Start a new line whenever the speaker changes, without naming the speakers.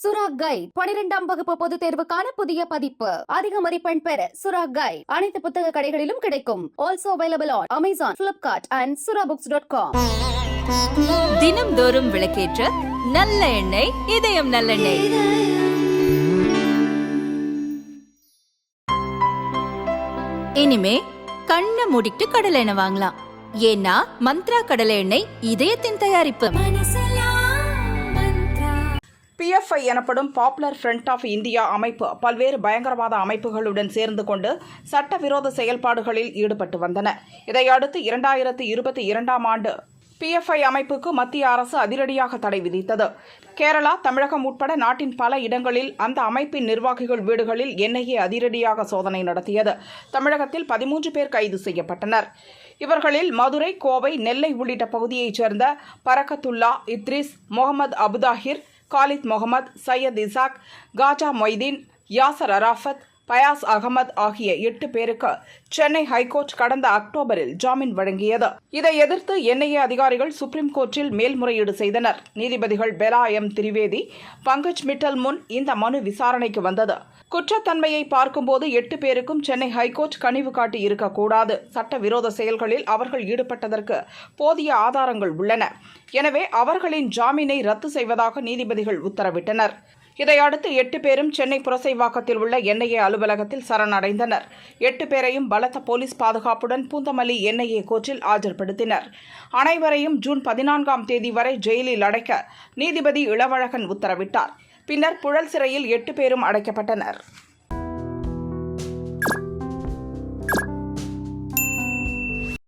சுரா கைட் 12ஆம் வகுப்பு பொதுத் தேர்வுக்கான புதிய பதிப்பு. அதிக மதிப்பெண் பெற சுரா கைட் அனைத்து புத்தக கடைகளிலும் கிடைக்கும். Also available on Amazon, Flipkart and surabooks.com.
தினம்தோறும் விளக்கேற்ற நல்ல எண்ணெய், இதயம் நல்லெண்ணெய். இனிமே கண்ணை மூடிட்டு கடலை எண்ணெய் வாங்கலாம். ஏன்னா மந்த்ரா கடலை எண்ணெய் இதயத்தின் தயாரிப்பு.
PFI எனப்படும் பாப்புலர் ஃப்ரண்ட் ஆஃப் இந்தியா அமைப்பு பல்வேறு பயங்கரவாத அமைப்புகளுடன் சேர்ந்து கொண்டு சட்டவிரோத செயல்பாடுகளில் ஈடுபட்டு வந்தன. இதையடுத்து 2022ஆம் ஆண்டு PFI அமைப்புக்கு மத்திய அரசு அதிரடியாக தடை விதித்தது. கேரளா, தமிழகம் உட்பட நாட்டின் பல இடங்களில் அந்த அமைப்பின் நிர்வாகிகள் வீடுகளில் NIA அதிரடியாக சோதனை நடத்தியது. தமிழகத்தில் 13 பேர் கைது செய்யப்பட்டனர். இவர்களில் மதுரை, கோவை, நெல்லை உள்ளிட்ட பகுதியைச் சேர்ந்த பரக்கத்துல்லா, இத்ரிஸ், முகமது அபுதாஹிர், காலித் முகமது, சையத் இசாக், காஜா மொய்தீன், யாசர் அராஃபத், பயாஸ் அகமது ஆகிய 8 பேருக்கு சென்னை ஹைகோர்ட் கடந்த அக்டோபரில் ஜாமீன் வழங்கியது. இதை எதிர்த்து NIA அதிகாரிகள் சுப்ரீம் கோர்ட்டில் மேல்முறையீடு செய்தனர். நீதிபதிகள் பெலா M. திரிவேதி, பங்கஜ் மிட்டல் முன் இந்த மனு விசாரணைக்கு வந்தது. குற்றத்தன்மையை பார்க்கும்போது 8 பேருக்கும் சென்னை ஹைகோர்ட் கனிவு காட்டி இருக்கக்கூடாது. சட்டவிரோத செயல்களில் அவர்கள் ஈடுபட்டதற்கு போதிய ஆதாரங்கள் உள்ளன. எனவே அவர்களின் ஜாமீனை ரத்து செய்வதாக நீதிபதிகள் உத்தரவிட்டனர். இதையடுத்து 8 பேரும் சென்னை புரசைவாக்கத்தில் உள்ள NIA அலுவலகத்தில் சரணடைந்தனர். 8 பேரையும் பலத்த போலீஸ் பாதுகாப்புடன் பூந்தமல்லி NIA கோர்ட்டில் ஆஜர்படுத்தினர். அனைவரையும் ஜூன் 14ஆம் தேதி வரை ஜெயிலில் அடைக்க நீதிபதி இளவழகன் உத்தரவிட்டார். பின்னர் புழல் சிறையில் 8 பேரும் அடைக்கப்பட்டனர்.